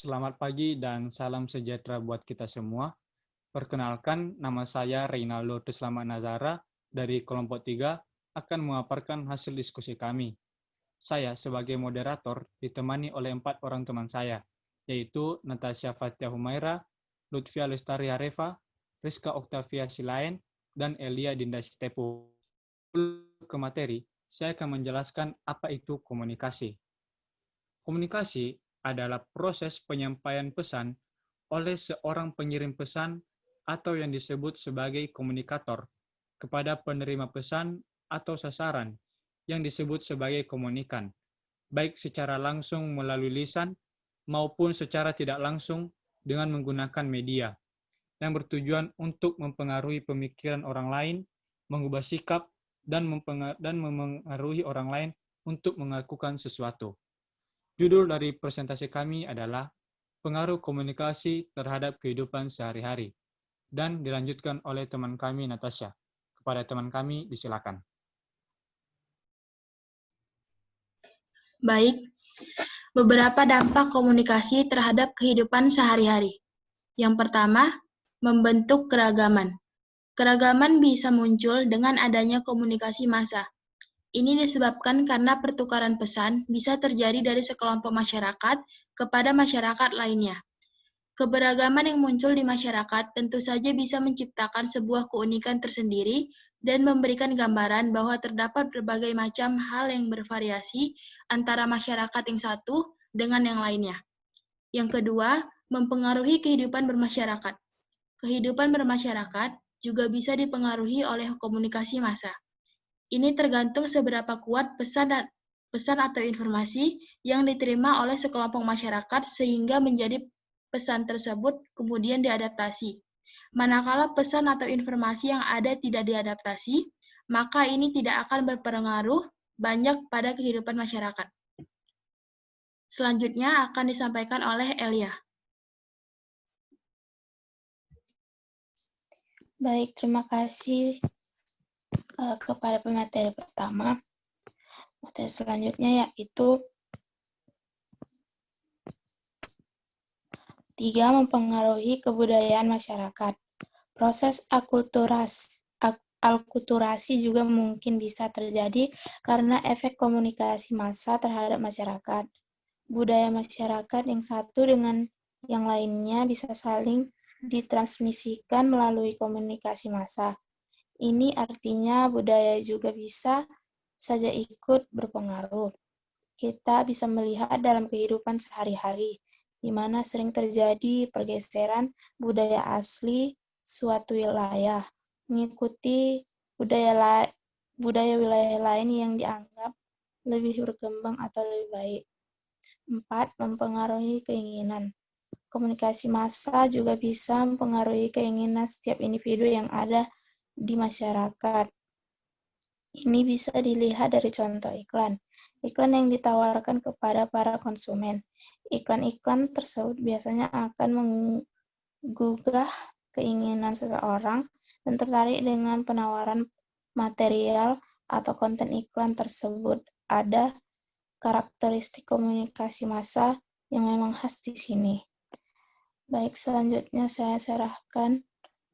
Selamat pagi dan salam sejahtera buat kita semua. Perkenalkan, nama saya Reynaldo Tuslamat Nazara dari kelompok 3 akan memaparkan hasil diskusi kami. Saya sebagai moderator ditemani oleh 4 orang teman saya, yaitu Natasha Fatia Humaira, Lutfia Lestari Arefa, Rizka Oktavia Silaen, dan Elia Dinda Sitepu. Ke materi, saya akan menjelaskan apa itu komunikasi. Komunikasi adalah proses penyampaian pesan oleh seorang pengirim pesan atau yang disebut sebagai komunikator kepada penerima pesan atau sasaran yang disebut sebagai komunikan, baik secara langsung melalui lisan maupun secara tidak langsung dengan menggunakan media, yang bertujuan untuk mempengaruhi pemikiran orang lain, mengubah sikap, dan mempengaruhi orang lain untuk melakukan sesuatu. Judul dari presentasi kami adalah Pengaruh Komunikasi Terhadap Kehidupan Sehari-hari, dan dilanjutkan oleh teman kami Natasha. Kepada teman kami, disilakan. Baik, beberapa dampak komunikasi terhadap kehidupan sehari-hari. Yang pertama, membentuk keragaman. Keragaman bisa muncul dengan adanya komunikasi massa. Ini disebabkan karena pertukaran pesan bisa terjadi dari sekelompok masyarakat kepada masyarakat lainnya. Keberagaman yang muncul di masyarakat tentu saja bisa menciptakan sebuah keunikan tersendiri dan memberikan gambaran bahwa terdapat berbagai macam hal yang bervariasi antara masyarakat yang satu dengan yang lainnya. Yang kedua, mempengaruhi kehidupan bermasyarakat. Kehidupan bermasyarakat juga bisa dipengaruhi oleh komunikasi massa. Ini tergantung seberapa kuat pesan atau informasi yang diterima oleh sekelompok masyarakat sehingga menjadi pesan tersebut kemudian diadaptasi. Manakala pesan atau informasi yang ada tidak diadaptasi, maka ini tidak akan berpengaruh banyak pada kehidupan masyarakat. Selanjutnya akan disampaikan oleh Elia. Baik, terima kasih kepada pemateri pertama. Materi selanjutnya yaitu 3. Mempengaruhi kebudayaan masyarakat. Proses akulturasi juga mungkin bisa terjadi karena efek komunikasi massa terhadap masyarakat. Budaya masyarakat yang satu dengan yang lainnya bisa saling ditransmisikan melalui komunikasi massa. Ini artinya budaya juga bisa saja ikut berpengaruh. Kita bisa melihat dalam kehidupan sehari-hari, di mana sering terjadi pergeseran budaya asli suatu wilayah, mengikuti budaya wilayah lain yang dianggap lebih berkembang atau lebih baik. 4. Mempengaruhi keinginan. Komunikasi massa juga bisa mempengaruhi keinginan setiap individu yang ada di masyarakat. Ini bisa dilihat dari contoh iklan. Iklan yang ditawarkan kepada para konsumen. Iklan-iklan tersebut biasanya akan menggugah keinginan seseorang dan tertarik dengan penawaran material atau konten iklan tersebut. Ada karakteristik komunikasi massa yang memang khas di sini. Baik, selanjutnya saya serahkan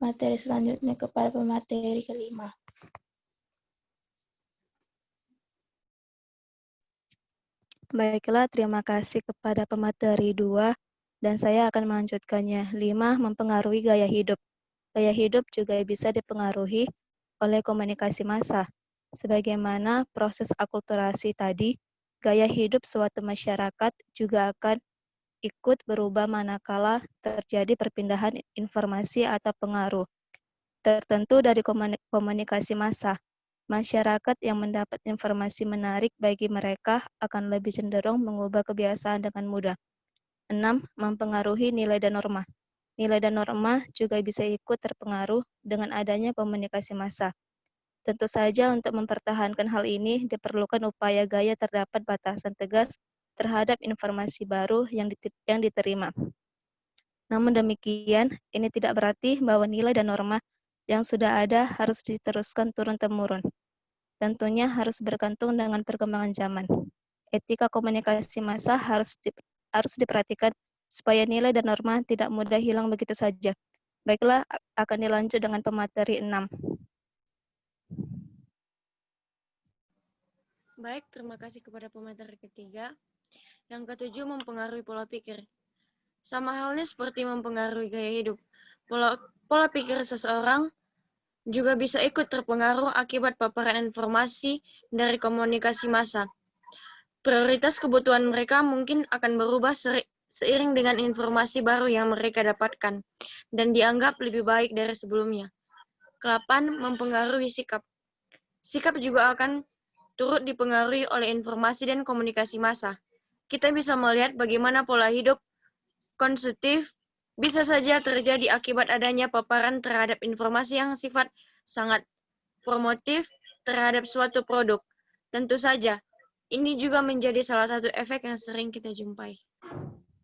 materi selanjutnya kepada pemateri kelima. Baiklah, terima kasih kepada pemateri 2 dan saya akan melanjutkannya. 5. Mempengaruhi gaya hidup. Gaya hidup juga bisa dipengaruhi oleh komunikasi massa. Sebagaimana proses akulturasi tadi, gaya hidup suatu masyarakat juga akan ikut berubah manakala terjadi perpindahan informasi atau pengaruh tertentu dari komunikasi massa. Masyarakat yang mendapat informasi menarik bagi mereka akan lebih cenderung mengubah kebiasaan dengan mudah. 6. Mempengaruhi nilai dan norma. Nilai dan norma juga bisa ikut terpengaruh dengan adanya komunikasi massa. Tentu saja untuk mempertahankan hal ini diperlukan upaya gaya terdapat batasan tegas terhadap informasi baru yang diterima. Namun demikian, ini tidak berarti bahwa nilai dan norma yang sudah ada harus diteruskan turun-temurun. Tentunya harus bergantung dengan perkembangan zaman. Etika komunikasi massa harus diperhatikan supaya nilai dan norma tidak mudah hilang begitu saja. Baiklah, akan dilanjut dengan pemateri 6. Baik, terima kasih kepada pemateri ketiga. Yang ketujuh, mempengaruhi pola pikir. Sama halnya seperti mempengaruhi gaya hidup. Pola pikir seseorang juga bisa ikut terpengaruh akibat paparan informasi dari komunikasi massa. Prioritas kebutuhan mereka mungkin akan berubah seiring dengan informasi baru yang mereka dapatkan dan dianggap lebih baik dari sebelumnya. Ke-8, mempengaruhi sikap. Sikap juga akan turut dipengaruhi oleh informasi dan komunikasi massa. Kita bisa melihat bagaimana pola hidup konsumtif bisa saja terjadi akibat adanya paparan terhadap informasi yang sifat sangat promotif terhadap suatu produk. Tentu saja, ini juga menjadi salah satu efek yang sering kita jumpai.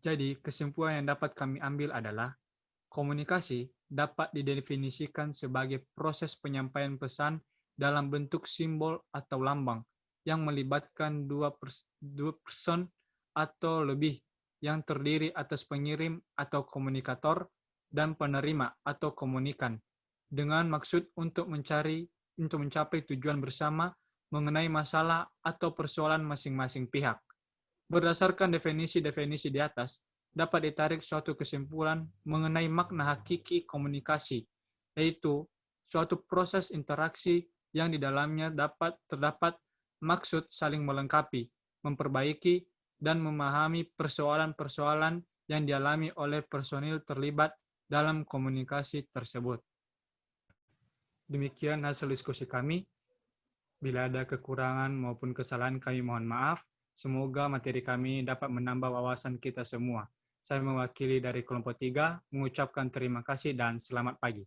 Jadi, kesimpulan yang dapat kami ambil adalah komunikasi dapat didefinisikan sebagai proses penyampaian pesan dalam bentuk simbol atau lambang yang melibatkan dua person atau lebih yang terdiri atas pengirim atau komunikator dan penerima atau komunikan dengan maksud untuk mencapai tujuan bersama mengenai masalah atau persoalan masing-masing pihak. Berdasarkan definisi-definisi di atas, dapat ditarik suatu kesimpulan mengenai makna hakiki komunikasi, yaitu suatu proses interaksi yang di dalamnya terdapat maksud saling melengkapi, memperbaiki, dan memahami persoalan-persoalan yang dialami oleh personil terlibat dalam komunikasi tersebut. Demikian hasil diskusi kami. Bila ada kekurangan maupun kesalahan, kami mohon maaf. Semoga materi kami dapat menambah wawasan kita semua. Saya mewakili dari kelompok 3, mengucapkan terima kasih dan selamat pagi.